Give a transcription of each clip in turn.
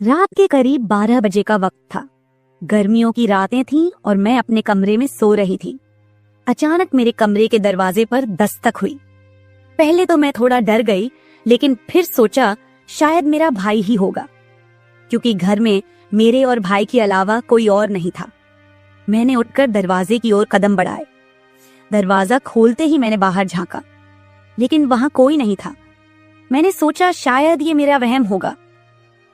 रात के करीब 12 बजे का वक्त था। गर्मियों की रातें थीं और मैं अपने कमरे में सो रही थी। अचानक मेरे कमरे के दरवाजे पर दस्तक हुई। पहले तो मैं थोड़ा डर गई, लेकिन फिर सोचा शायद मेरा भाई ही होगा, क्योंकि घर में मेरे और भाई के अलावा कोई और नहीं था। मैंने उठकर दरवाजे की ओर कदम बढ़ाए। दरवाजा खोलते ही मैंने बाहर झांका, लेकिन वहां कोई नहीं था। मैंने सोचा शायद ये मेरा वहम होगा।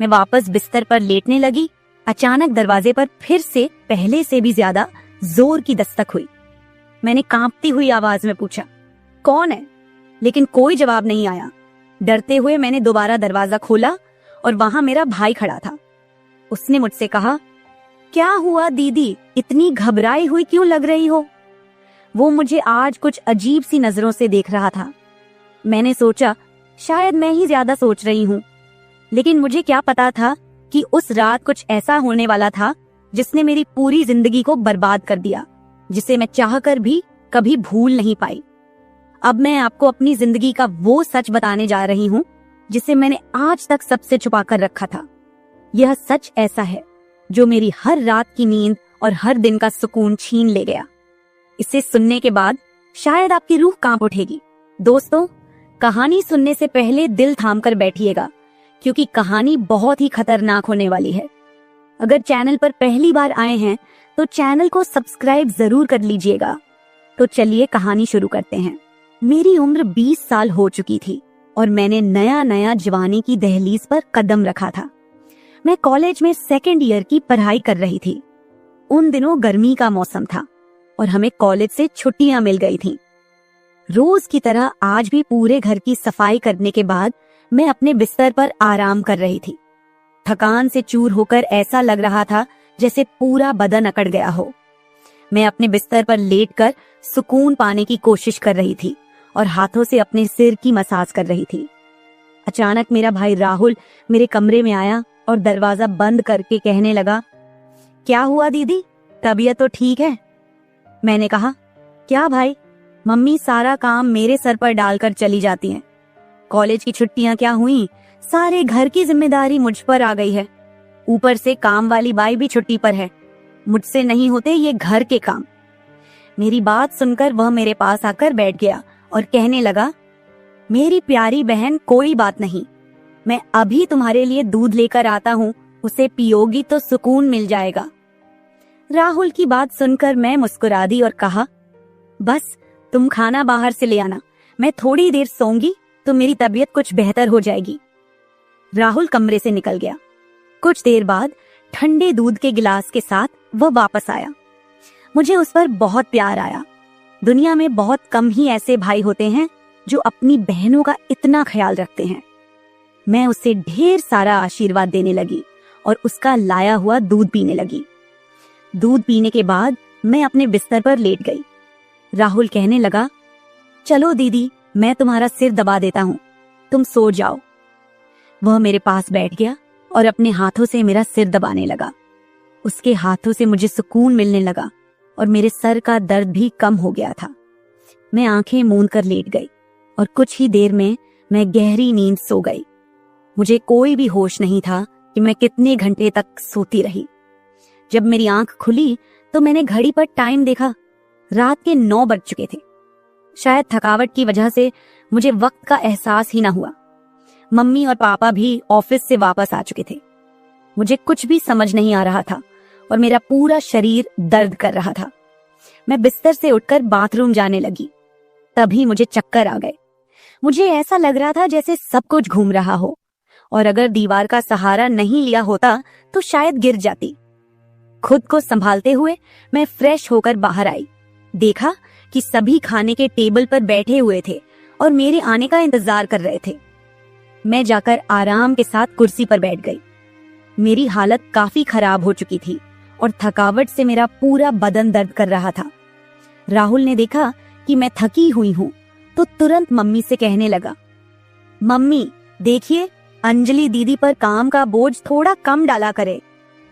मैं वापस बिस्तर पर लेटने लगी। अचानक दरवाजे पर फिर से पहले से भी ज्यादा जोर की दस्तक हुई। मैंने कांपती हुई आवाज में पूछा, कौन है? लेकिन कोई जवाब नहीं आया। डरते हुए मैंने दोबारा दरवाजा खोला और वहां मेरा भाई खड़ा था। उसने मुझसे कहा, क्या हुआ दीदी, इतनी घबराई हुई क्यों लग रही हो? वो मुझे आज कुछ अजीब सी नजरों से देख रहा था। मैंने सोचा शायद मैं ही ज्यादा सोच रही हूँ, लेकिन मुझे क्या पता था कि उस रात कुछ ऐसा होने वाला था जिसने मेरी पूरी जिंदगी को बर्बाद कर दिया, जिसे मैं चाहकर भी कभी भूल नहीं पाई। अब मैं आपको अपनी जिंदगी का वो सच बताने जा रही हूँ जिसे मैंने आज तक सबसे छुपा कर रखा था। यह सच ऐसा है जो मेरी हर रात की नींद और हर दिन का सुकून छीन ले गया। इसे सुनने के बाद शायद आपकी रूह कांप उठेगी। दोस्तों, कहानी सुनने से पहले दिल थाम कर बैठिएगा, क्योंकि कहानी बहुत ही खतरनाक होने वाली है। अगर चैनल पर पहली बार आए हैं तो चैनल को सब्सक्राइब जरूर कर लीजिएगा। तो चलिए कहानी शुरू करते हैं। मेरी उम्र 20 साल हो चुकी थी और मैंने नया नया जवानी की दहलीज पर कदम रखा था। मैं कॉलेज में सेकेंड ईयर की पढ़ाई कर रही थी। उन दिनों गर्मी का मौसम था और हमें कॉलेज से छुट्टियां मिल गई थीं। रोज की तरह आज भी पूरे घर की सफाई करने के बाद मैं अपने बिस्तर पर आराम कर रही थी। थकान से चूर होकर ऐसा लग रहा था जैसे पूरा बदन अकड़ गया हो। मैं अपने बिस्तर पर लेटकर सुकून पाने की कोशिश कर रही थी और हाथों से अपने सिर की मसाज कर रही थी। अचानक मेरा भाई राहुल मेरे कमरे में आया और दरवाजा बंद करके कहने लगा, क्या हुआ दीदी, तबीयत तो ठीक है? मैंने कहा, क्या भाई, मम्मी सारा काम मेरे सर पर डालकर चली जाती हैं। कॉलेज की छुट्टियां क्या हुई, सारे घर की जिम्मेदारी मुझ पर आ गई है। ऊपर से काम वाली बाई भी छुट्टी पर है। मुझसे नहीं होते ये घर के काम। मेरी बात सुनकर वह मेरे पास आकर बैठ गया और कहने लगा, मेरी प्यारी बहन, कोई बात नहीं, मैं अभी तुम्हारे लिए दूध लेकर आता हूँ, उसे पियोगी तो सुकून मिल जाएगा। राहुल की बात सुनकर मैं मुस्कुरा दी और कहा, बस तुम खाना बाहर से ले आना, मैं थोड़ी देर सोऊंगी तो मेरी तबीयत कुछ बेहतर हो जाएगी। राहुल कमरे से निकल गया। कुछ देर बाद ठंडे दूध के गिलास के साथ वह वापस आया। मुझे उस पर बहुत प्यार आया। दुनिया में बहुत कम ही ऐसे भाई होते हैं जो अपनी बहनों का इतना ख्याल रखते हैं। मैं उसे ढेर सारा आशीर्वाद देने लगी और उसका लाया हुआ दूध पीने लगी। दूध पीने के बाद मैं अपने बिस्तर पर लेट गई। राहुल कहने लगा, चलो दीदी, मैं तुम्हारा सिर दबा देता हूँ, तुम सो जाओ। वह मेरे पास बैठ गया और अपने हाथों से मेरा सिर दबाने लगा। उसके हाथों से मुझे सुकून मिलने लगा और मेरे सर का दर्द भी कम हो गया था। मैं आंखें मूंद कर लेट गई और कुछ ही देर में मैं गहरी नींद सो गई। मुझे कोई भी होश नहीं था कि मैं कितने घंटे तक सोती रही। जब मेरी आंख खुली तो मैंने घड़ी पर टाइम देखा। रात के 9 बज चुके थे। शायद थकावट की वजह से मुझे वक्त का एहसास ही ना हुआ। मम्मी और पापा भी ऑफिस से वापस आ चुके थे। मुझे कुछ भी समझ नहीं आ रहा था और मेरा पूरा शरीर दर्द कर रहा था। मैं बिस्तर से उठकर बाथरूम जाने लगी। तभी मुझे चक्कर आ गए। मुझे ऐसा लग रहा था जैसे सब कुछ घूम रहा हो और अगर दीवार का सहारा नहीं लिया होता तो शायद गिर जाती। खुद को संभालते हुए मैं फ्रेश होकर बाहर आई। देखा कि सभी खाने के टेबल पर बैठे हुए थे और मेरे आने का इंतजार कर रहे थे। मैं जाकर आराम के साथ कुर्सी पर बैठ गई। मेरी हालत काफी खराब हो चुकी थी और थकावट से मेरा पूरा बदन दर्द कर रहा था। राहुल ने देखा कि मैं थकी हुई हूँ तो तुरंत मम्मी से कहने लगा, मम्मी देखिए, अंजलि दीदी पर काम का बोझ थोड़ा कम डाला करे।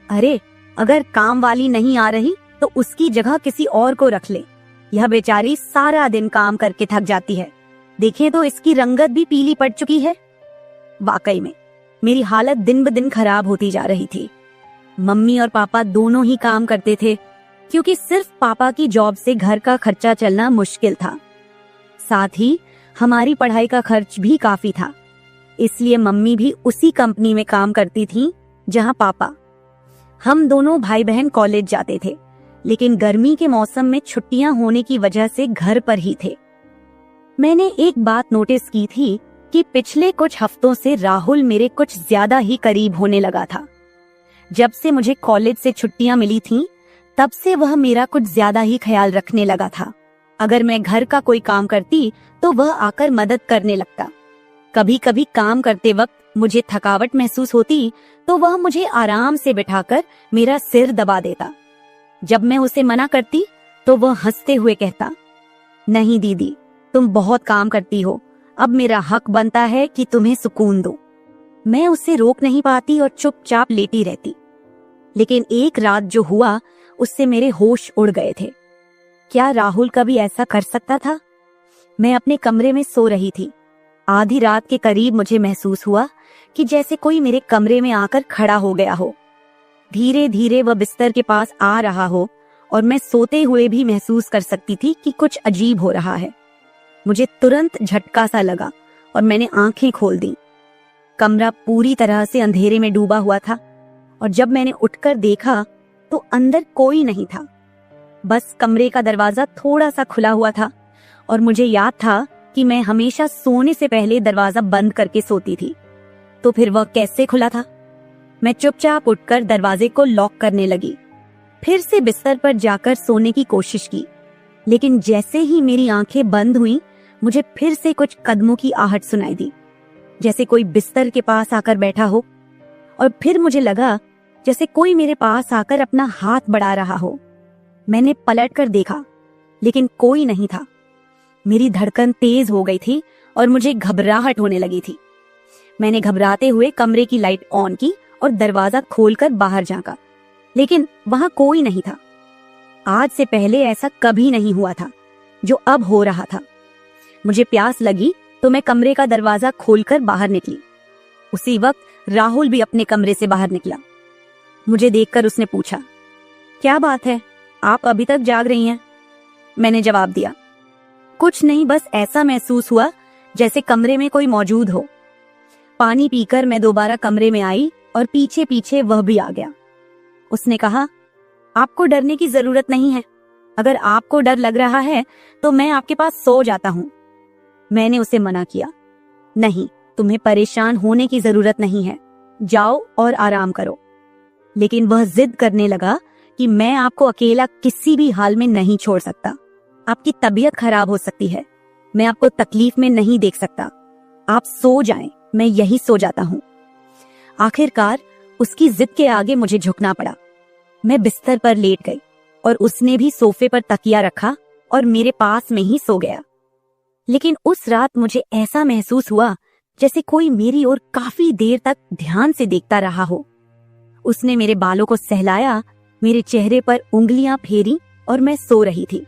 अरे, अगर काम वाली नहीं आ रही तो उसकी जगह किसी और को रख ले। यह बेचारी सारा दिन काम करके थक जाती है। देखें तो इसकी रंगत भी पीली पड़ चुकी है। वाकई में मेरी हालत दिन ब दिन खराब होती जा रही थी। मम्मी और पापा दोनों ही काम करते थे, क्योंकि सिर्फ पापा की जॉब से घर का खर्चा चलना मुश्किल था। साथ ही हमारी पढ़ाई का खर्च भी काफी था, इसलिए मम्मी भी उसी कंपनी में काम करती थी जहां पापा। हम दोनों भाई बहन कॉलेज जाते थे, लेकिन गर्मी के मौसम में छुट्टियां होने की वजह से घर पर ही थे। मैंने एक बात नोटिस की थी कि पिछले कुछ हफ्तों से राहुल मेरे कुछ ज्यादा ही करीब होने लगा था। जब से मुझे कॉलेज से छुट्टियां मिली थीं, तब से वह मेरा कुछ ज्यादा ही ख्याल रखने लगा था। अगर मैं घर का कोई काम करती तो वह आकर मदद करने लगता। कभी कभी काम करते वक्त मुझे थकावट महसूस होती तो वह मुझे आराम से बिठाकर मेरा सिर दबा देता। जब मैं उसे मना करती तो वह हंसते हुए कहता, नहीं दीदी, तुम बहुत काम करती हो, अब मेरा हक बनता है कि तुम्हें सुकून दो। मैं उसे रोक नहीं पाती और चुपचाप लेटी रहती। लेकिन एक रात जो हुआ, उससे मेरे होश उड़ गए थे। क्या राहुल कभी ऐसा कर सकता था? मैं अपने कमरे में सो रही थी। आधी रात के करीब मुझे महसूस हुआ कि जैसे कोई मेरे कमरे में आकर खड़ा हो गया हो। धीरे धीरे वह बिस्तर के पास आ रहा हो और मैं सोते हुए भी महसूस कर सकती थी कि कुछ अजीब हो रहा है। मुझे तुरंत झटका सा लगा और मैंने आंखें खोल दी। कमरा पूरी तरह से अंधेरे में डूबा हुआ था और जब मैंने उठकर देखा तो अंदर कोई नहीं था। बस कमरे का दरवाजा थोड़ा सा खुला हुआ था और मुझे याद था कि मैं हमेशा सोने से पहले दरवाजा बंद करके सोती थी। तो फिर वह कैसे खुला था? मैं चुपचाप उठकर दरवाजे को लॉक करने लगी। फिर से बिस्तर पर जाकर सोने की कोशिश की, लेकिन जैसे ही मेरी आंखें बंद हुईं, मुझे फिर से कुछ कदमों की आहट सुनाई दी, जैसे कोई बिस्तर के पास आकर बैठा हो। और फिर मुझे लगा जैसे कोई मेरे पास आकर अपना हाथ बढ़ा रहा हो। मैंने पलटकर देखा, लेकिन कोई नहीं था। मेरी धड़कन तेज हो गई थी और मुझे घबराहट होने लगी थी। मैंने घबराते हुए कमरे की लाइट ऑन की और दरवाजा खोलकर बाहर झांका, लेकिन वहां कोई नहीं था। आज से पहले ऐसा कभी नहीं हुआ था जो अब हो रहा था। मुझे प्यास लगी तो मैं कमरे का दरवाजा खोलकर बाहर निकली। उसी वक्त राहुल भी अपने कमरे से बाहर निकला। मुझे देखकर उसने पूछा, क्या बात है, आप अभी तक जाग रही हैं? मैंने जवाब दिया, कुछ नहीं, बस ऐसा महसूस हुआ जैसे कमरे में कोई मौजूद हो। पानी पीकर मैं दोबारा कमरे में आई और पीछे पीछे वह भी आ गया। उसने कहा, आपको डरने की जरूरत नहीं है। अगर आपको डर लग रहा है तो मैं आपके पास सो जाता हूँ। मैंने उसे मना किया, नहीं, तुम्हें परेशान होने की जरूरत नहीं है, जाओ और आराम करो। लेकिन वह जिद करने लगा कि मैं आपको अकेला किसी भी हाल में नहीं छोड़ सकता। आपकी तबीयत खराब हो सकती है, मैं आपको तकलीफ में नहीं देख सकता। आप सो जाएं, मैं यही सो जाता हूँ। आखिरकार उसकी जिद के आगे मुझे झुकना पड़ा। मैं बिस्तर पर लेट गई और उसने भी सोफे पर तकिया रखा और मेरे पास में ही सो गया। लेकिन उस रात मुझे ऐसा महसूस हुआ जैसे कोई मेरी ओर काफी देर तक ध्यान से देखता रहा हो। उसने मेरे बालों को सहलाया, मेरे चेहरे पर उंगलियां फेरी और मैं सो रही थी।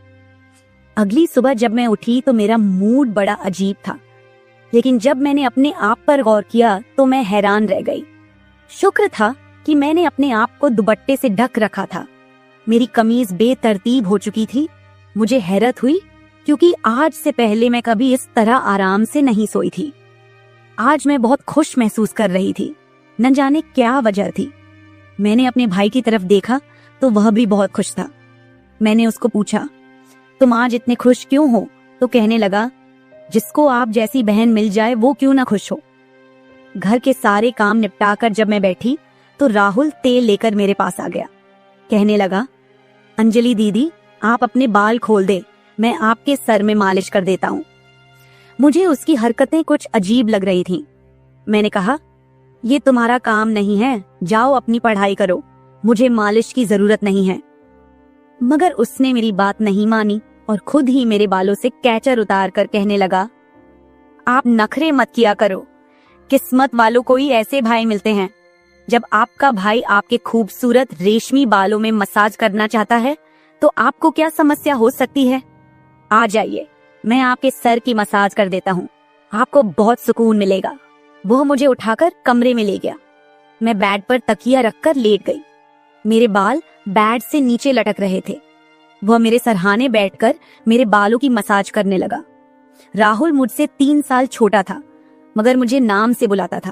अगली सुबह जब मैं उठी तो मेरा मूड बड़ा अजीब था, लेकिन जब मैंने अपने आप पर गौर किया तो मैं हैरान रह गई। शुक्र था कि मैंने अपने आप को दुपट्टे से ढक रखा था। मेरी कमीज बेतरतीब हो चुकी थी। मुझे हैरत हुई क्योंकि आज से पहले मैं कभी इस तरह आराम से नहीं सोई थी। आज मैं बहुत खुश महसूस कर रही थी, न जाने क्या वजह थी। मैंने अपने भाई की तरफ देखा तो वह भी बहुत खुश था। मैंने उसको पूछा, तुम आज इतने खुश क्यों हो? तो कहने लगा, जिसको आप जैसी बहन मिल जाए वो क्यों ना खुश हो। घर के सारे काम निपटाकर जब मैं बैठी तो राहुल तेल लेकर मेरे पास आ गया। कहने लगा, अंजलि दीदी, आप अपने बाल खोल दे, मैं आपके सर में मालिश कर देता हूँ। मुझे उसकी हरकतें कुछ अजीब लग रही थीं। मैंने कहा, ये तुम्हारा काम नहीं है, जाओ अपनी पढ़ाई करो, मुझे मालिश की जरूरत नहीं है। मगर उसने मेरी बात नहीं मानी और खुद ही मेरे बालों से कैचर उतार कर कहने लगा, आप नखरे मत किया करो, किस्मत वालों को ही ऐसे भाई मिलते हैं। जब आपका भाई आपके खूबसूरत रेशमी बालों में मसाज करना चाहता है तो आपको क्या समस्या हो सकती है? आ जाइए, मैं आपके सर की मसाज कर देता हूँ, आपको बहुत सुकून मिलेगा। वह मुझे उठाकर कमरे में ले गया। मैं बेड पर तकिया रखकर लेट गई। मेरे बाल बेड से नीचे लटक रहे थे। वह मेरे सरहाने बैठकर मेरे बालों की मसाज करने लगा। राहुल मुझसे 3 साल छोटा था, मगर मुझे नाम से बुलाता था।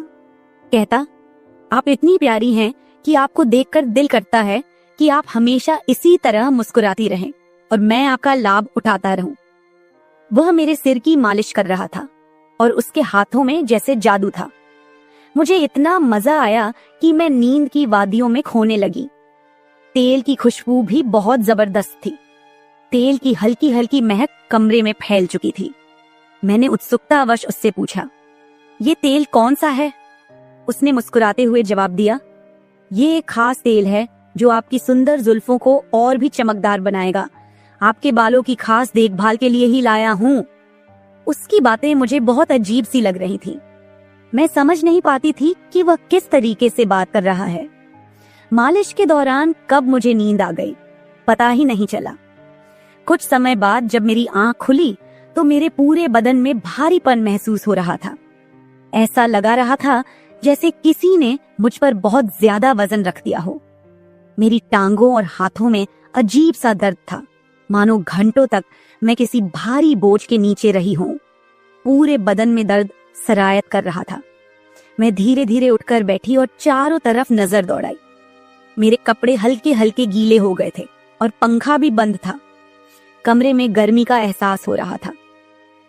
कहता, आप इतनी प्यारी हैं कि आपको देखकर दिल करता है कि आप हमेशा इसी तरह मुस्कुराती रहें और मैं आपका लाभ उठाता रहूं। वह मेरे सिर की मालिश कर रहा था और उसके हाथों में जैसे जादू था। मुझे इतना मजा आया कि मैं नींद की वादियों में खोने लगी। तेल की खुशबू भी बहुत जबरदस्त थी। तेल की हल्की हल्की महक कमरे में फैल चुकी थी। मैंने उत्सुकतावश उससे पूछा, ये तेल कौन सा है? उसने मुस्कुराते हुए जवाब दिया, ये एक खास तेल है जो आपकी सुंदर जुल्फों को और भी चमकदार बनाएगा। आपके बालों की खास देखभाल के लिए ही लाया हूँ। उसकी बातें मुझे बहुत अजीब सी लग रही थी। मैं समझ नहीं पाती थी कि वह किस तरीके से बात कर रहा है। मालिश के दौरान कब मुझे नींद आ गई, पता ही नहीं चला। कुछ समय बाद जब मेरी आंख खुली तो मेरे पूरे बदन में भारीपन महसूस हो रहा था। ऐसा लगा रहा था जैसे किसी ने मुझ पर बहुत ज्यादा वजन रख दिया हो। मेरी टांगों और हाथों में अजीब सा दर्द था, मानो घंटों तक मैं किसी भारी बोझ के नीचे रही हूं। पूरे बदन में दर्द सरायत कर रहा था। मैं धीरे धीरे उठकर बैठी और चारों तरफ नजर दौड़ाई। मेरे कपड़े हल्के हल्के गीले हो गए थे और पंखा भी बंद था। कमरे में गर्मी का एहसास हो रहा था।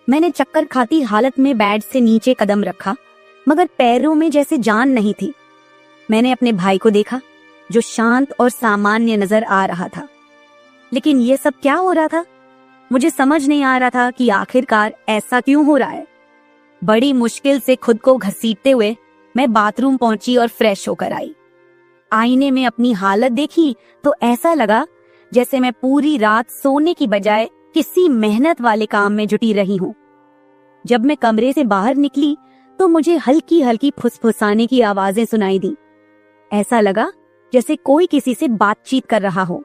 मैंने चक्कर खाती हालत में बेड से नीचे कदम रखा, मगर पैरों में जैसे जान नहीं थी। मैंने अपने भाई को देखा जो शांत और सामान्य नजर आ रहा था। लेकिन यह सब क्या हो रहा था? मुझे समझ नहीं आ रहा था कि आखिरकार ऐसा क्यों हो रहा है। बड़ी मुश्किल से खुद को घसीटते हुए मैं बाथरूम पहुंची और फ्रेश होकर आई। आईने में अपनी हालत देखी तो ऐसा लगा जैसे मैं पूरी रात सोने की बजाय किसी मेहनत वाले काम में जुटी रही हूं। जब मैं कमरे से बाहर निकली तो मुझे हल्की हल्की फुसफुसाने की आवाजें सुनाई दी। ऐसा लगा जैसे कोई किसी से बातचीत कर रहा हो।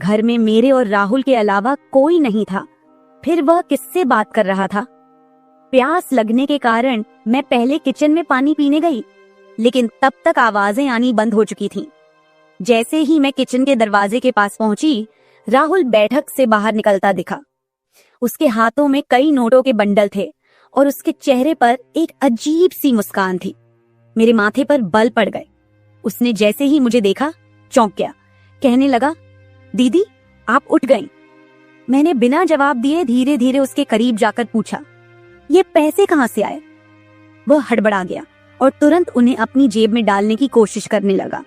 घर में मेरे और राहुल के अलावा कोई नहीं था। फिर वह किससे बात कर रहा था? प्यास लगने के कारण मैं पहले किचन में पानी पीने गई, लेकिन तब तक आवाजें आनी बंद हो चुकी थीं। जैसे ही मैं किचन के दरवाजे के पास पहुंची, राहुल बैठक से बाहर निकलता दिखा। उसके हाथों में कई नोटों के बंडल थे और उसके चेहरे पर एक अजीब सी मुस्कान थी। मेरे माथे पर बल पड़ गए। उसने जैसे ही मुझे देखा चौंक गया। कहने लगा, दीदी आप उठ गईं। मैंने बिना जवाब दिए धीरे धीरे उसके करीब जाकर पूछा, ये पैसे कहां से आए? वह हड़बड़ा गया और तुरंत उन्हें अपनी जेब में डालने की कोशिश करने लगा।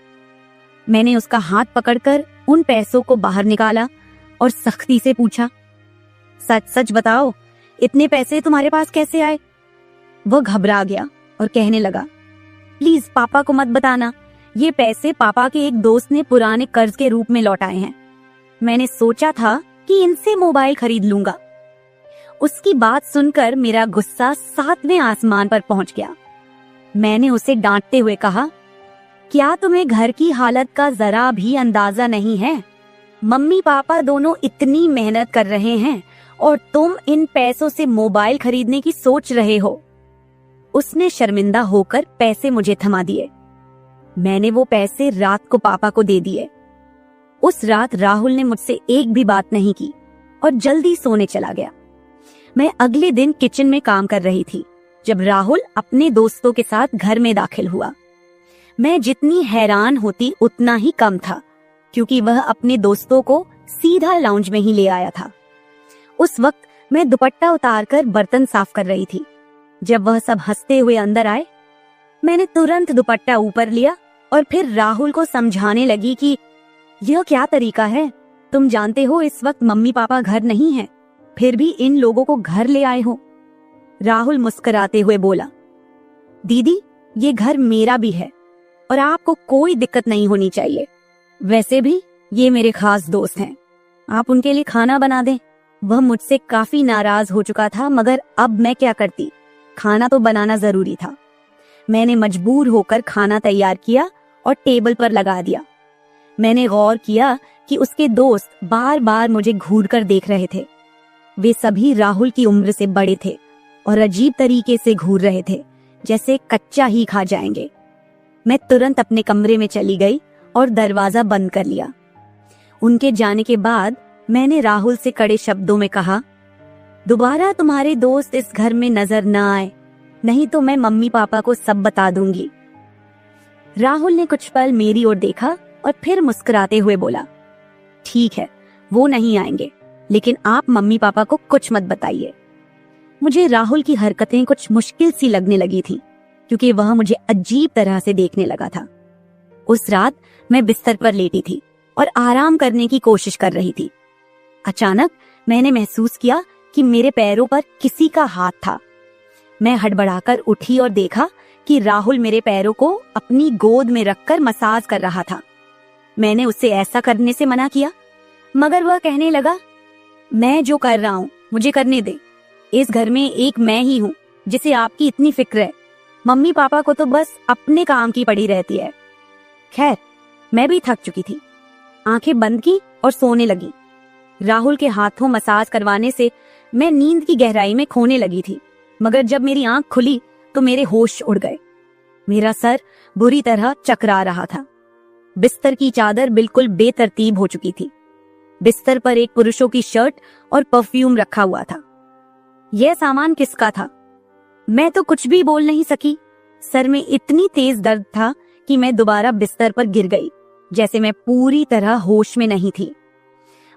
मैंने उसका हाथ पकड़कर उन पैसों को बाहर निकाला और सख्ती से पूछा, सच सच बताओ, इतने पैसे तुम्हारे पास कैसे आए? वह घबरा गया और कहने लगा, प्लीज पापा को मत बताना। ये पैसे पापा के एक दोस्त ने पुराने कर्ज के रूप में लौटाए हैं। मैंने सोचा था कि इनसे मोबाइल खरीद लूंगा। उसकी बात सुनकर मेरा गुस्सा 7वें आसमान पर पहुंच गया। मैंने उसे डांटते हुए कहा, क्या तुम्हें घर की हालत का जरा भी अंदाजा नहीं है? मम्मी पापा दोनों इतनी मेहनत कर रहे हैं और तुम इन पैसों से मोबाइल खरीदने की सोच रहे हो। उसने शर्मिंदा होकर पैसे मुझे थमा दिए। मैंने वो पैसे रात को पापा को दे दिए। उस रात राहुल ने मुझसे एक भी बात नहीं की और जल्दी सोने चला गया। मैं अगले दिन किचन में काम कर रही थी जब राहुल अपने दोस्तों के साथ घर में दाखिल हुआ। मैं जितनी हैरान होती उतना ही कम था, क्योंकि वह अपने दोस्तों को सीधा लाउंज में ही ले आया था। उस वक्त मैं दुपट्टा उतारकर बर्तन साफ कर रही थी। जब वह सब हंसते हुए अंदर आए, मैंने तुरंत दुपट्टा ऊपर लिया और फिर राहुल को समझाने लगी कि यह क्या तरीका है? तुम जानते हो इस वक्त मम्मी पापा घर नहीं हैं, फिर भी इन लोगों को घर ले आए हो। राहुल मुस्कुराते हुए बोला, दीदी ये घर मेरा भी है और आपको कोई दिक्कत नहीं होनी चाहिए। वैसे भी ये मेरे खास दोस्त हैं, आप उनके लिए खाना बना दें। वह मुझसे काफी नाराज हो चुका था, मगर अब मैं क्या करती? खाना तो बनाना जरूरी था। मैंने मजबूर होकर खाना तैयार किया और टेबल पर लगा दिया। मैंने गौर किया कि उसके दोस्त बार बार मुझे घूर कर देख रहे थे। वे सभी राहुल की उम्र से बड़े थे और अजीब तरीके से घूर रहे थे, जैसे कच्चा ही खा जाएंगे। मैं तुरंत अपने कमरे में चली गई और दरवाजा बंद कर लिया। उनके जाने के बाद मैंने राहुल से कड़े शब्दों में कहा, दोबारा तुम्हारे दोस्त इस घर में नजर न आए, नहीं तो मैं मम्मी पापा को सब बता दूंगी। राहुल ने कुछ पल मेरी ओर देखा और फिर मुस्कुराते हुए बोला, ठीक है, वो नहीं आएंगे, लेकिन आप मम्मी पापा को कुछ मत बताइए। मुझे राहुल की हरकतें कुछ मुश्किल सी लगने लगी थी, क्योंकि वह मुझे अजीब तरह से देखने लगा था। उस रात मैं बिस्तर पर लेटी थी और आराम करने की कोशिश कर रही थी। अचानक मैंने महसूस किया कि मेरे पैरों पर किसी का हाथ था। मैं हड़बड़ाकर उठी और देखा कि राहुल मेरे पैरों को अपनी गोद में रखकर मसाज कर रहा था। मैंने उससे ऐसा करने से मना किया, मगर वह कहने लगा, मैं जो कर रहा हूँ मुझे करने दे। इस घर में एक मैं ही हूँ जिसे आपकी इतनी फिक्र है। मम्मी पापा को तो बस अपने काम की पड़ी रहती है। खैर, मैं भी थक चुकी थी। आंखें बंद की और सोने लगी। राहुल के हाथों मसाज करवाने से मैं नींद की गहराई में खोने लगी थी, मगर जब मेरी आंख खुली तो मेरे होश उड़ गए। मेरा सर बुरी तरह चकरा रहा था। बिस्तर की चादर बिल्कुल बेतरतीब हो चुकी थी। बिस्तर पर एक पुरुषों की शर्ट और परफ्यूम रखा हुआ था। यह सामान किसका था? मैं तो कुछ भी बोल नहीं सकी। सर में इतनी तेज दर्द था कि मैं दोबारा बिस्तर पर गिर गई, जैसे मैं पूरी तरह होश में नहीं थी।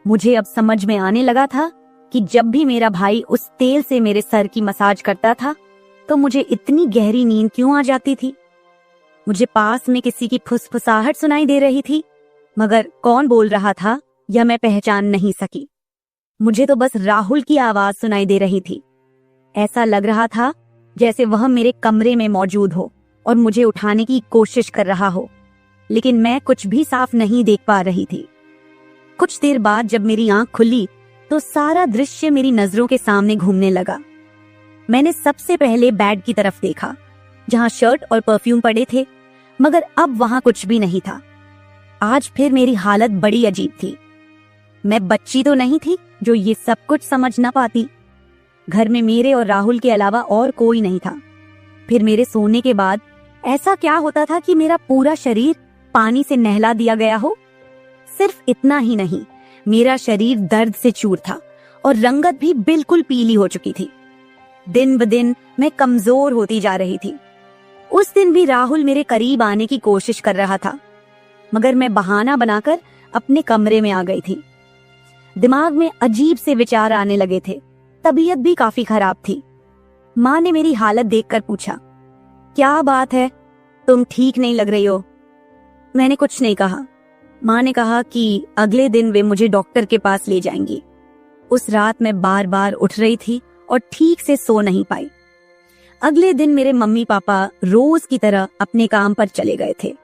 मुझे अब समझ में आने लगा था कि जब भी मेरा भाई उस तेल से मेरे सर की मसाज करता था तो मुझे इतनी गहरी नींद क्यों आ जाती थी। मुझे पास में किसी की फुसफुसाहट सुनाई दे रही थी, मगर कौन बोल रहा था यह मैं पहचान नहीं सकी। मुझे तो बस राहुल की आवाज सुनाई दे रही थी। ऐसा लग रहा था जैसे वह मेरे कमरे में मौजूद हो और मुझे उठाने की कोशिश कर रहा हो, लेकिन मैं कुछ भी साफ नहीं देख पा रही थी। कुछ देर बाद जब मेरी आंख खुली तो सारा दृश्य मेरी नजरों के सामने घूमने लगा। मैंने सबसे पहले बेड की तरफ देखा, जहां शर्ट और परफ्यूम पड़े थे, मगर अब वहां कुछ भी नहीं था। आज फिर मेरी हालत बड़ी अजीब थी। मैं बच्ची तो नहीं थी जो ये सब कुछ समझ ना पाती। घर में मेरे और राहुल के अलावा और कोई नहीं था। फिर मेरे सोने के बाद ऐसा क्या होता था कि मेरा पूरा शरीर पानी से नहला दिया गया हो? सिर्फ इतना ही नहीं, मेरा शरीर दर्द से चूर था और रंगत भी बिल्कुल पीली हो चुकी थी। दिन ब दिन मैं कमजोर होती जा रही थी। उस दिन भी राहुल मेरे करीब आने की कोशिश कर रहा था, मगर मैं बहाना बनाकर अपने कमरे में आ गई थी। दिमाग में अजीब से विचार आने लगे थे। तबीयत भी काफी खराब थी। माँ ने मेरी हालत देखकर पूछा, क्या बात है, तुम ठीक नहीं लग रही हो? मैंने कुछ नहीं कहा। माँ ने कहा कि अगले दिन वे मुझे डॉक्टर के पास ले जाएंगी। उस रात मैं बार बार उठ रही थी और ठीक से सो नहीं पाई। अगले दिन मेरे मम्मी पापा रोज की तरह अपने काम पर चले गए थे।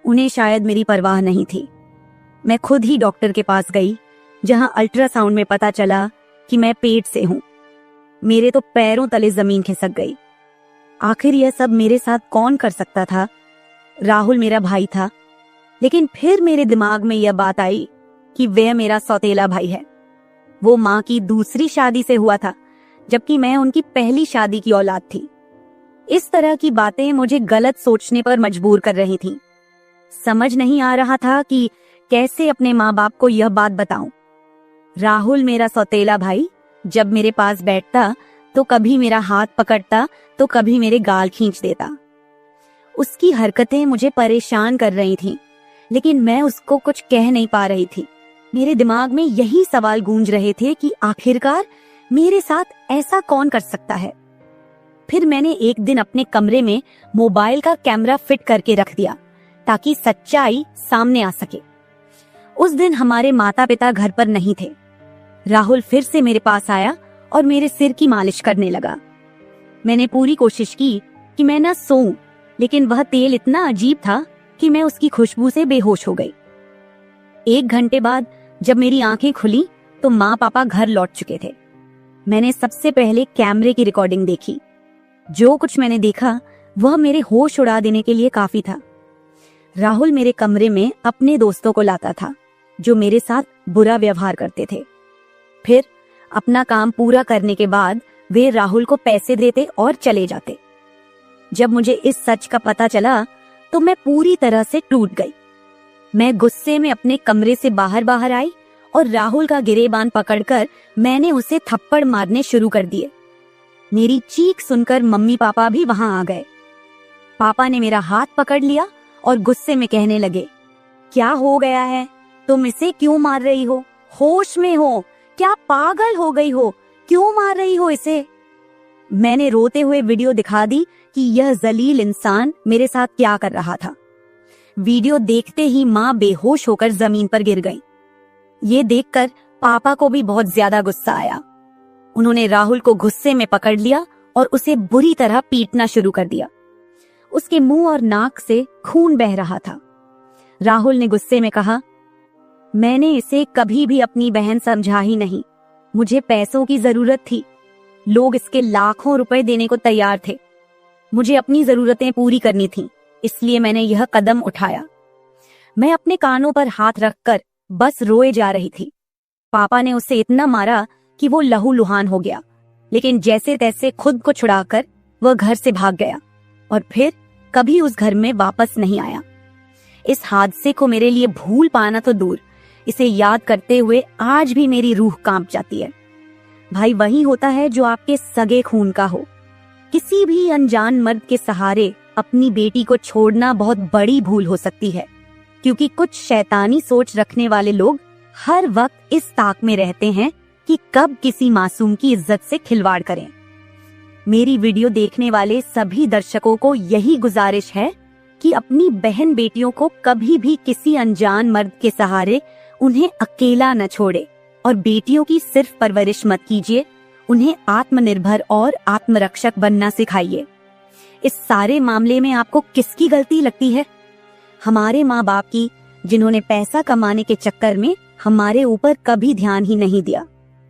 उन्हें शायद मेरी परवाह नहीं थी। मैं खुद ही डॉक्टर के पास गई, जहां अल्ट्रासाउंड में पता चला कि मैं पेट से हूं। मेरे तो पैरों तले जमीन खिसक गई। आखिर यह सब मेरे साथ कौन कर सकता था? राहुल मेरा भाई था, लेकिन फिर मेरे दिमाग में यह बात आई कि वह मेरा सौतेला भाई है। वो माँ की दूसरी शादी से हुआ था, जबकि मैं उनकी पहली शादी की औलाद थी। इस तरह की बातें मुझे गलत सोचने पर मजबूर कर रही थीं। समझ नहीं आ रहा था कि कैसे अपने माँ बाप को यह बात बताऊं। राहुल मेरा सौतेला भाई जब मेरे पास बैठता तो कभी मेरा हाथ पकड़ता तो कभी मेरे गाल खींच देता। उसकी हरकतें मुझे परेशान कर रही थीं, लेकिन मैं उसको कुछ कह नहीं पा रही थी। मेरे दिमाग में यही सवाल गूंज रहे थे कि आखिरकार मेरे साथ ऐसा कौन कर सकता है। फिर मैंने एक दिन अपने कमरे में मोबाइल का कैमरा फिट करके रख दिया ताकि सच्चाई सामने आ सके। उस दिन हमारे माता पिता घर पर नहीं थे। राहुल फिर से मेरे पास आया और मेरे सिर की मालिश करने लगा। मैंने पूरी कोशिश की कि मैं ना सोऊं, लेकिन वह तेल इतना अजीब था कि मैं उसकी खुशबू से बेहोश हो गई। 1 घंटे बाद जब मेरी आंखें खुली तो माँ पापा घर लौट चुके थे। मैंने सबसे पहले कैमरे की रिकॉर्डिंग देखी। जो कुछ मैंने देखा वह मेरे होश उड़ा देने के लिए काफी था। राहुल मेरे कमरे में अपने दोस्तों को लाता था जो मेरे साथ बुरा व्यवहार करते थे। फिर अपना काम पूरा करने के बाद वे राहुल को पैसे देते और चले जाते। जब मुझे इस सच का पता चला तो मैं पूरी तरह से टूट गई। मैं गुस्से में अपने कमरे से बाहर आई और राहुल का गिरेबान पकड़कर मैंने उसे थप्पड़ मारने शुरू कर दिए। मेरी चीख सुनकर मम्मी पापा भी वहां आ गए। पापा ने मेरा हाथ पकड़ लिया और गुस्से में कहने लगे, क्या हो गया है? तुम इसे क्यों मार रही हो? होश में हो? क्या पागल हो गई हो? क्यों मार रही हो इसे? मैंने रोते हुए वीडियो दिखा दी कि यह जलील इंसान मेरे साथ क्या कर रहा था। वीडियो देखते ही माँ बेहोश होकर जमीन पर गिर गई। ये देखकर पापा को भी बहुत ज्यादा गुस्सा आया। उन्होंने राहुल को गुस्से में पकड़ लिया और उसे बुरी तरह पीटना शुरू कर दिया। उसके मुंह और नाक से खून बह रहा था। राहुल ने गुस्से में कहा, मैंने इसे कभी भी अपनी बहन समझा ही नहीं। मुझे पैसों की जरूरत थी। लोग इसके लाखों रुपए देने को तैयार थे। मुझे अपनी जरूरतें पूरी करनी थी, इसलिए मैंने यह कदम उठाया। मैं अपने कानों पर हाथ रखकर बस रोए जा रही थी। पापा ने उसे इतना मारा कि वो लहूलुहान हो गया, लेकिन जैसे तैसे खुद को छुड़ाकर वह घर से भाग गया और फिर कभी उस घर में वापस नहीं आया। इस हादसे को मेरे लिए भूल पाना तो दूर, इसे याद करते हुए आज भी मेरी रूह कांप जाती है। भाई वही होता है जो आपके सगे खून का हो। किसी भी अनजान मर्द के सहारे अपनी बेटी को छोड़ना बहुत बड़ी भूल हो सकती है, क्योंकि कुछ शैतानी सोच रखने वाले लोग हर वक्त इस ताक में रहते हैं कि कब किसी मासूम की इज्जत से खिलवाड़ करें। मेरी वीडियो देखने वाले सभी दर्शकों को यही गुजारिश है कि अपनी बहन बेटियों को कभी भी किसी अनजान मर्द के सहारे उन्हें अकेला न छोड़े और बेटियों की सिर्फ परवरिश मत कीजिए, उन्हें आत्मनिर्भर और आत्मरक्षक बनना सिखाइए। इस सारे मामले में आपको किसकी गलती लगती है? हमारे माँ बाप की, जिन्होंने पैसा कमाने के चक्कर में हमारे ऊपर कभी ध्यान ही नहीं दिया,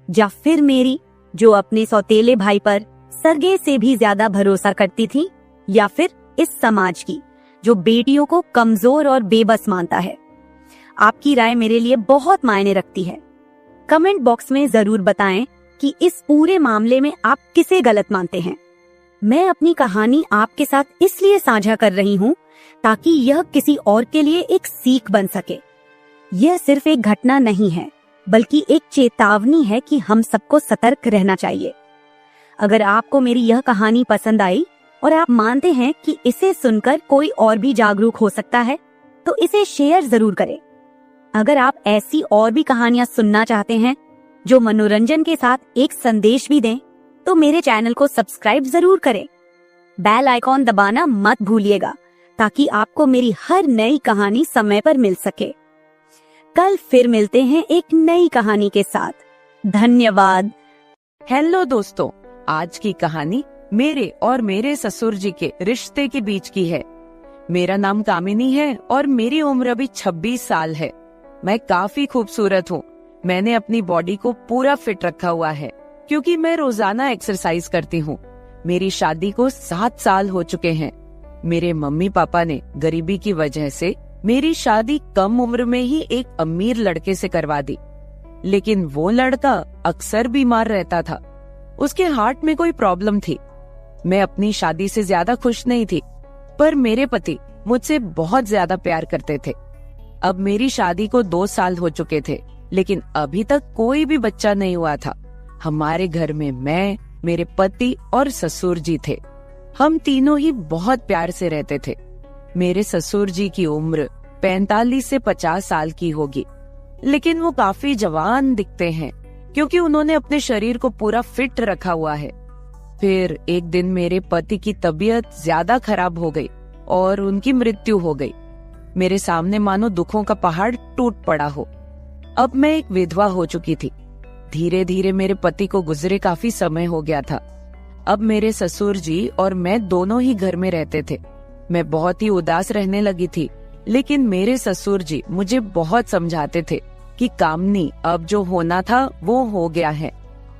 या फिर मेरी, जो अपने सौतेले भाई पर सरगे से भी ज्यादा भरोसा करती थी, या फिर इस समाज की, जो बेटियों को कमजोर और बेबस मानता है। आपकी राय मेरे लिए बहुत मायने रखती है। कमेंट बॉक्स में जरूर बताएं कि इस पूरे मामले में आप किसे गलत मानते हैं। मैं अपनी कहानी आपके साथ इसलिए साझा कर रही हूँ ताकि यह किसी और के लिए एक सीख बन सके। यह सिर्फ एक घटना नहीं है, बल्कि एक चेतावनी है कि हम सबको सतर्क रहना चाहिए। अगर आपको मेरी यह कहानी पसंद आई और आप मानते हैं कि इसे सुनकर कोई और भी जागरूक हो सकता है, तो इसे शेयर जरूर करें। अगर आप ऐसी और भी कहानियां सुनना चाहते हैं जो मनोरंजन के साथ एक संदेश भी दें, तो मेरे चैनल को सब्सक्राइब जरूर करें। बेल आइकॉन दबाना मत भूलिएगा ताकि आपको मेरी हर नई कहानी समय पर मिल सके। कल फिर मिलते हैं एक नई कहानी के साथ। धन्यवाद। हेलो दोस्तों, आज की कहानी मेरे और मेरे ससुर जी के रिश्ते के बीच की है। मेरा नाम कामिनी है और मेरी उम्र अभी 26 साल है। मैं काफी खूबसूरत हूँ। मैंने अपनी बॉडी को पूरा फिट रखा हुआ है क्योंकि मैं रोजाना एक्सरसाइज करती हूँ। मेरी शादी को 7 साल हो चुके हैं। मेरे मम्मी पापा ने गरीबी की वजह से मेरी शादी कम उम्र में ही एक अमीर लड़के से करवा दी, लेकिन वो लड़का अक्सर बीमार रहता था। उसके हार्ट में कोई प्रॉब्लम थी। मैं अपनी शादी से ज्यादा खुश नहीं थी, पर मेरे पति मुझसे बहुत ज्यादा प्यार करते थे। अब मेरी शादी को 2 साल हो चुके थे, लेकिन अभी तक कोई भी बच्चा नहीं हुआ था। हमारे घर में मैं, मेरे पति और ससुर जी थे। हम तीनों ही बहुत प्यार से रहते थे। मेरे ससुर जी की उम्र 45 से 50 साल की होगी, लेकिन वो काफी जवान दिखते हैं क्योंकि उन्होंने अपने शरीर को पूरा फिट रखा हुआ है। फिर एक दिन मेरे पति की तबीयत ज्यादा खराब हो गई और उनकी मृत्यु हो गई। मेरे सामने मानो दुखों का पहाड़ टूट पड़ा हो। अब मैं एक विधवा हो चुकी थी। धीरे धीरे मेरे पति को गुजरे काफी समय हो गया था। अब मेरे ससुर जी और मैं दोनों ही घर में रहते थे। मैं बहुत ही उदास रहने लगी थी, लेकिन मेरे ससुर जी मुझे बहुत समझाते थे कि कामनी, अब जो होना था वो हो गया है,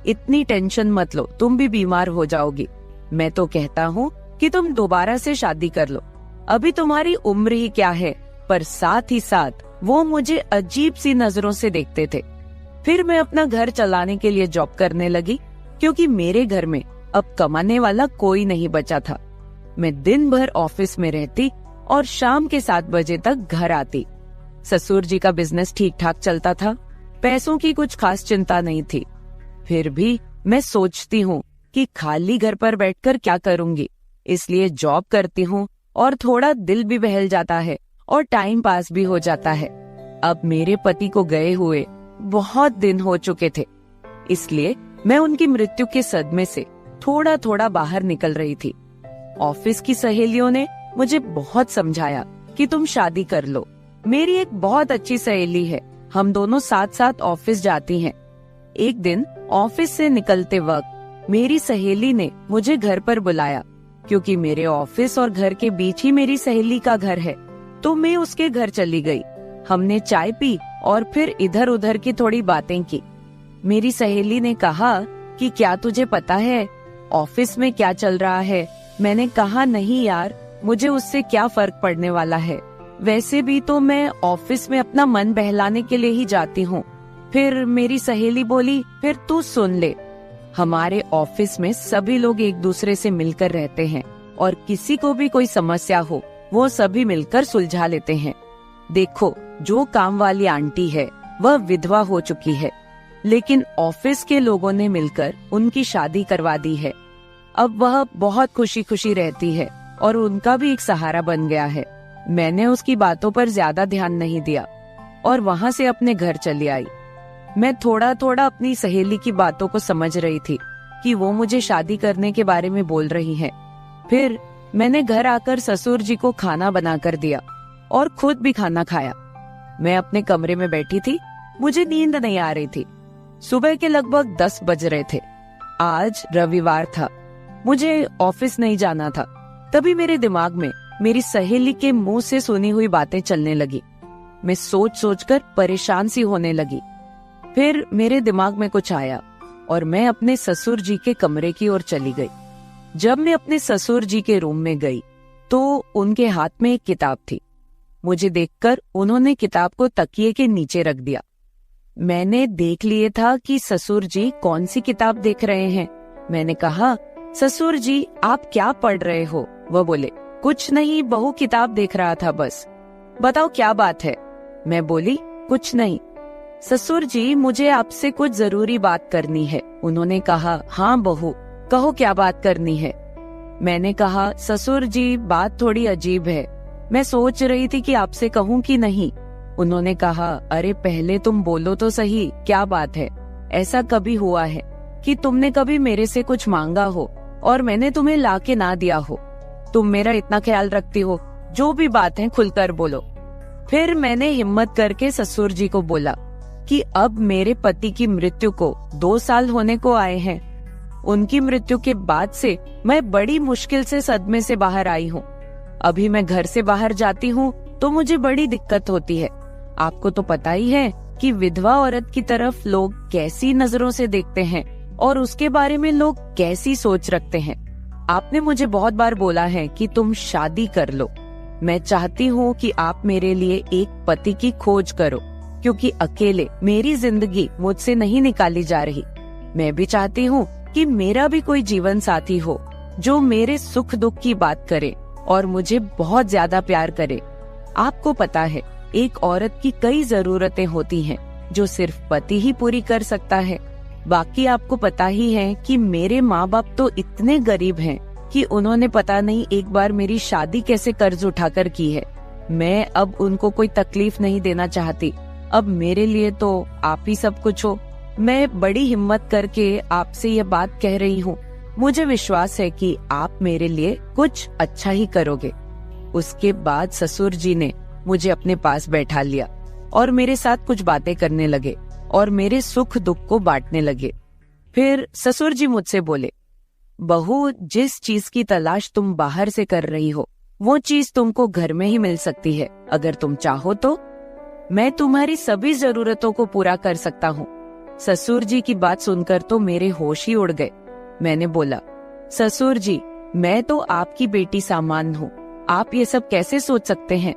इतनी टेंशन मत लो, तुम भी बीमार हो जाओगी। मैं तो कहता हूँ कि तुम दोबारा से शादी कर लो, अभी तुम्हारी उम्र ही क्या है। पर साथ ही साथ वो मुझे अजीब सी नजरों से देखते थे। फिर मैं अपना घर चलाने के लिए जॉब करने लगी क्योंकि मेरे घर में अब कमाने वाला कोई नहीं बचा था। मैं दिन भर ऑफिस में रहती और शाम के 7 बजे तक घर आती। ससुर जी का बिजनेस ठीक ठाक चलता था, पैसों की कुछ खास चिंता नहीं थी। फिर भी मैं सोचती हूँ कि खाली घर पर बैठकर क्या करूंगी, इसलिए जॉब करती हूँ और थोड़ा दिल भी बहल जाता है और टाइम पास भी हो जाता है। अब मेरे पति को गए हुए बहुत दिन हो चुके थे, इसलिए मैं उनकी मृत्यु के सदमे से थोड़ा थोड़ा बाहर निकल रही थी। ऑफिस की सहेलियों ने मुझे बहुत समझाया कि तुम शादी कर लो। मेरी एक बहुत अच्छी सहेली है, हम दोनों साथ साथ ऑफिस जाती हैं। एक दिन ऑफिस से निकलते वक्त मेरी सहेली ने मुझे घर पर बुलाया, क्योंकि मेरे ऑफिस और घर के बीच ही मेरी सहेली का घर है। तो मैं उसके घर चली गई। हमने चाय पी और फिर इधर उधर की थोड़ी बातें की। मेरी सहेली ने कहा कि क्या तुझे पता है ऑफिस में क्या चल रहा है? मैंने कहा नहीं यार, मुझे उससे क्या फर्क पड़ने वाला है, वैसे भी तो मैं ऑफिस में अपना मन बहलाने के लिए ही जाती हूँ। फिर मेरी सहेली बोली, फिर तू सुन ले, हमारे ऑफिस में सभी लोग एक दूसरे से मिलकर रहते हैं और किसी को भी कोई समस्या हो वो सभी मिलकर सुलझा लेते हैं। देखो, जो काम वाली आंटी है वह विधवा हो चुकी है, लेकिन ऑफिस के लोगों ने मिलकर उनकी शादी करवा दी है। अब वह बहुत खुशी खुशी रहती है और उनका भी एक सहारा बन गया है। मैंने उसकी बातों पर ज्यादा ध्यान नहीं दिया और वहाँ से अपने घर चली आई। मैं थोड़ा थोड़ा अपनी सहेली की बातों को समझ रही थी कि वो मुझे शादी करने के बारे में बोल रही है। फिर मैंने घर आकर ससुर जी को खाना बनाकर दिया और खुद भी खाना खाया। मैं अपने कमरे में बैठी थी, मुझे नींद नहीं आ रही थी। सुबह के लगभग 10 बज रहे थे। आज रविवार था, मुझे ऑफिस नहीं जाना था। तभी मेरे दिमाग में मेरी सहेली के मुंह से सुनी हुई बातें चलने लगी। मैं सोच सोचकर परेशान सी होने लगी। फिर मेरे दिमाग में कुछ आया और मैं अपने ससुर जी के कमरे की ओर चली गई। जब मैं अपने ससुर जी के रूम में गई तो उनके हाथ में एक किताब थी। मुझे देखकर उन्होंने किताब को तकिए के नीचे रख दिया। मैंने देख लिए था कि ससुर जी कौन सी किताब देख रहे हैं। मैंने कहा, ससुर जी आप क्या पढ़ रहे हो? वह बोले, कुछ नहीं बहू, किताब देख रहा था बस। बताओ क्या बात है? मैं बोली, कुछ नहीं ससुर जी, मुझे आपसे कुछ जरूरी बात करनी है। उन्होंने कहा, हाँ बहू कहो, क्या बात करनी है? मैंने कहा, ससुर जी बात थोड़ी अजीब है, मैं सोच रही थी कि आपसे कहूँ कि नहीं। उन्होंने कहा, अरे पहले तुम बोलो तो सही, क्या बात है? ऐसा कभी हुआ है कि तुमने कभी मेरे से कुछ मांगा हो और मैंने तुम्हें लाके ना दिया हो? तुम मेरा इतना ख्याल रखती हो, जो भी बात है खुलकर बोलो। फिर मैंने हिम्मत करके ससुर जी को बोला कि अब मेरे पति की मृत्यु को 2 साल होने को आए हैं। उनकी मृत्यु के बाद से मैं बड़ी मुश्किल से सदमे से बाहर आई हूँ। अभी मैं घर से बाहर जाती हूँ तो मुझे बड़ी दिक्कत होती है। आपको तो पता ही है कि विधवा औरत की तरफ लोग कैसी नजरों से देखते हैं और उसके बारे में लोग कैसी सोच रखते हैं। आपने मुझे बहुत बार बोला है कि तुम शादी कर लो। मैं चाहती हूँ कि आप मेरे लिए एक पति की खोज करो, क्योंकि अकेले मेरी जिंदगी मुझसे नहीं निकाली जा रही। मैं भी चाहती हूँ कि मेरा भी कोई जीवन साथी हो जो मेरे सुख दुख की बात करे और मुझे बहुत ज्यादा प्यार करे। आपको पता है, एक औरत की कई जरूरतें होती हैं जो सिर्फ पति ही पूरी कर सकता है। बाकी आपको पता ही है कि मेरे माँ बाप तो इतने गरीब हैं कि उन्होंने पता नहीं एक बार मेरी शादी कैसे कर्ज उठाकर की है। मैं अब उनको कोई तकलीफ नहीं देना चाहती। अब मेरे लिए तो आप ही सब कुछ हो। मैं बड़ी हिम्मत करके आपसे ये बात कह रही हूँ। मुझे विश्वास है कि आप मेरे लिए कुछ अच्छा ही करोगे। उसके बाद ससुर जी ने मुझे अपने पास बैठा लिया और मेरे साथ कुछ बातें करने लगे और मेरे सुख दुख को बांटने लगे। फिर ससुर जी मुझसे बोले, बहू, जिस चीज की तलाश तुम बाहर से कर रही हो वो चीज तुमको घर में ही मिल सकती है। अगर तुम चाहो तो मैं तुम्हारी सभी जरूरतों को पूरा कर सकता हूँ। ससुर जी की बात सुनकर तो मेरे होश ही उड़ गए। मैंने बोला, ससुर जी, मैं तो आपकी बेटी सामान हूँ, आप ये सब कैसे सोच सकते हैं?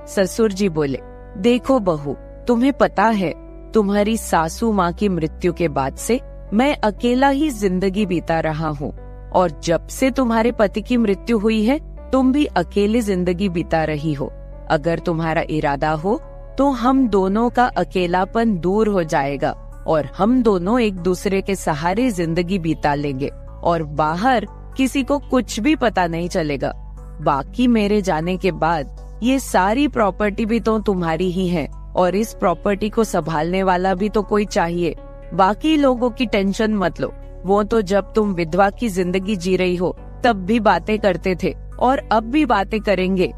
ससुर जी बोले, देखो बहू, तुम्हें पता है तुम्हारी सासू माँ की मृत्यु के बाद से मैं अकेला ही जिंदगी बीता रहा हूँ। और जब से तुम्हारे पति की मृत्यु हुई है तुम भी अकेले जिंदगी बिता रही हो। अगर तुम्हारा इरादा हो तो हम दोनों का अकेलापन दूर हो जाएगा और हम दोनों एक दूसरे के सहारे जिंदगी बिता लेंगे और बाहर किसी को कुछ भी पता नहीं चलेगा। बाकी मेरे जाने के बाद ये सारी प्रॉपर्टी भी तो तुम्हारी ही है और इस प्रॉपर्टी को संभालने वाला भी तो कोई चाहिए। बाकी लोगों की टेंशन मत लो, वो तो जब तुम विधवा की जिंदगी जी रही हो तब भी बातें करते थे और अब भी बातें करेंगे।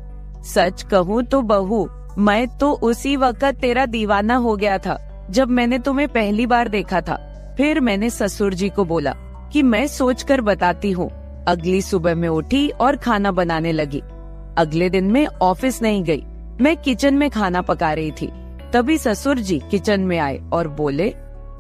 सच कहूँ तो बहू, मैं तो उसी वक्त तेरा दीवाना हो गया था जब मैंने तुम्हें पहली बार देखा था। फिर मैंने ससुर जी को बोला कि मैं सोचकर बताती हूँ। अगली सुबह मैं उठी और खाना बनाने लगी। अगले दिन मैं ऑफिस नहीं गई, मैं किचन में खाना पका रही थी। तभी ससुर जी किचन में आए और बोले,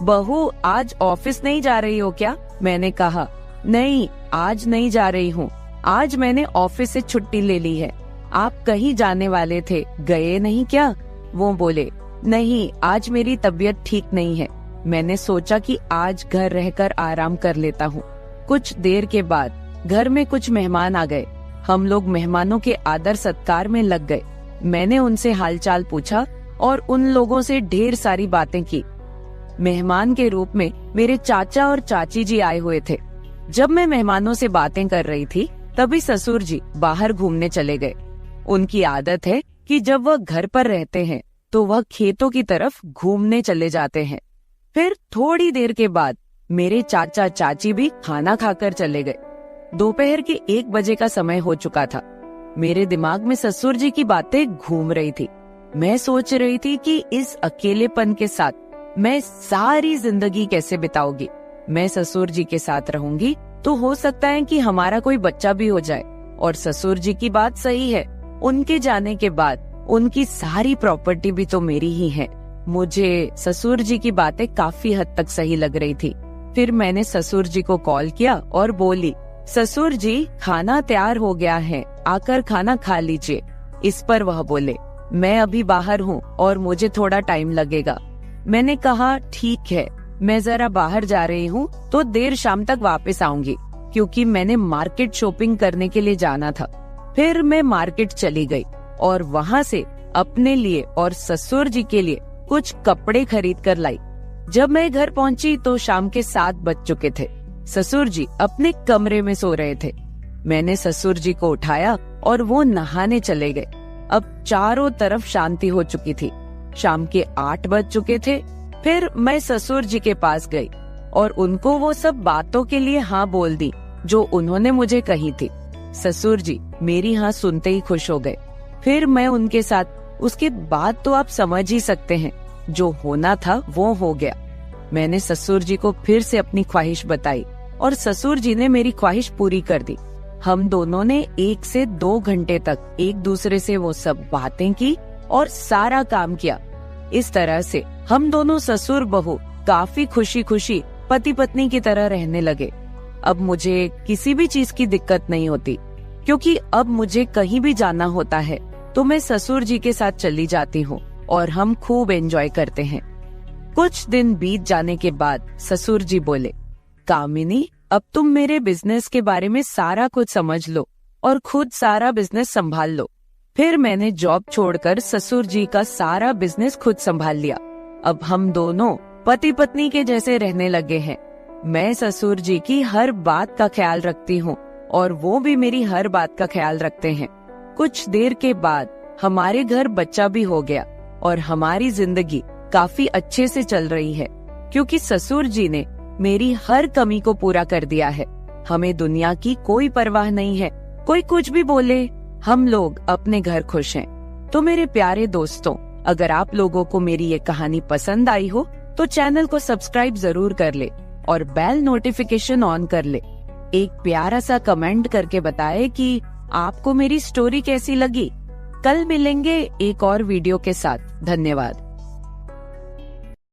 बहू आज ऑफिस नहीं जा रही हो क्या? मैंने कहा, नहीं आज नहीं जा रही हूँ, आज मैंने ऑफिस से छुट्टी ले ली है। आप कहीं जाने वाले थे, गए नहीं क्या? वो बोले, नहीं आज मेरी तबीयत ठीक नहीं है, मैंने सोचा कि आज घर रहकर आराम कर लेता हूँ। कुछ देर के बाद घर में कुछ मेहमान आ गए। हम लोग मेहमानों के आदर सत्कार में लग गए। मैंने उनसे हालचाल पूछा और उन लोगों से ढेर सारी बातें की। मेहमान के रूप में मेरे चाचा और चाची जी आए हुए थे। जब मैं मेहमानों से बातें कर रही थी तभी ससुर जी बाहर घूमने चले गए। उनकी आदत है कि जब वह घर पर रहते हैं तो वह खेतों की तरफ घूमने चले जाते हैं। फिर थोड़ी देर के बाद मेरे चाचा चाची भी खाना खाकर चले गए। दोपहर के 1 बजे का समय हो चुका था। मेरे दिमाग में ससुर जी की बातें घूम रही थी। मैं सोच रही थी कि इस अकेलेपन के साथ मैं सारी जिंदगी कैसे बिताऊंगी। मैं ससुर जी के साथ रहूंगी तो हो सकता है कि हमारा कोई बच्चा भी हो जाए। और ससुर जी की बात सही है, उनके जाने के बाद उनकी सारी प्रॉपर्टी भी तो मेरी ही है। मुझे ससुर जी की बातें काफी हद तक सही लग रही थी। फिर मैंने ससुर जी को कॉल किया और बोली, ससुर जी खाना तैयार हो गया है, आकर खाना खा लीजिए। इस पर वह बोले, मैं अभी बाहर हूँ और मुझे थोड़ा टाइम लगेगा। मैंने कहा ठीक है, मैं जरा बाहर जा रही हूँ तो देर शाम तक वापस आऊंगी, क्योंकि मैंने मार्केट शॉपिंग करने के लिए जाना था। फिर मैं मार्केट चली गई और वहाँ से अपने लिए और ससुर जी के लिए कुछ कपड़े खरीद कर लाई। जब मैं घर पहुँची तो शाम के 7 बज चुके थे। ससुर जी अपने कमरे में सो रहे थे। मैंने ससुर जी को उठाया और वो नहाने चले गए। अब चारों तरफ शांति हो चुकी थी। शाम के 8 बज चुके थे। फिर मैं ससुर जी के पास गई और उनको वो सब बातों के लिए हाँ बोल दी जो उन्होंने मुझे कही थी। ससुर जी मेरी हाँ सुनते ही खुश हो गए। फिर मैं उनके साथ, उसके बाद तो आप समझ ही सकते हैं, जो होना था वो हो गया। मैंने ससुर जी को फिर से अपनी ख्वाहिश बताई और ससुर जी ने मेरी ख्वाहिश पूरी कर दी। हम दोनों ने 1 से 2 घंटे तक एक दूसरे से वो सब बातें की और सारा काम किया। इस तरह से हम दोनों ससुर बहू काफी खुशी खुशी पति पत्नी की तरह रहने लगे। अब मुझे किसी भी चीज की दिक्कत नहीं होती, क्योंकि अब मुझे कहीं भी जाना होता है तो मैं ससुर जी के साथ चली जाती हूँ और हम खूब एंजॉय करते हैं। कुछ दिन बीत जाने के बाद ससुर जी बोले, कामिनी अब तुम मेरे बिजनेस के बारे में सारा कुछ समझ लो और खुद सारा बिजनेस संभाल लो। फिर मैंने जॉब छोड़कर ससुर जी का सारा बिजनेस खुद संभाल लिया। अब हम दोनों पति पत्नी के जैसे रहने लगे हैं। मैं ससुर जी की हर बात का ख्याल रखती हूँ और वो भी मेरी हर बात का ख्याल रखते हैं। कुछ देर के बाद हमारे घर बच्चा भी हो गया और हमारी जिंदगी काफी अच्छे से चल रही है, क्योंकि ससुर जी ने मेरी हर कमी को पूरा कर दिया है। हमें दुनिया की कोई परवाह नहीं है, कोई कुछ भी बोले, हम लोग अपने घर खुश हैं। तो मेरे प्यारे दोस्तों, अगर आप लोगों को मेरी ये कहानी पसंद आई हो तो चैनल को सब्सक्राइब जरूर कर ले और बेल नोटिफिकेशन ऑन कर ले। एक प्यारा सा कमेंट करके बताएं कि आपको मेरी स्टोरी कैसी लगी। कल मिलेंगे एक और वीडियो के साथ। धन्यवाद।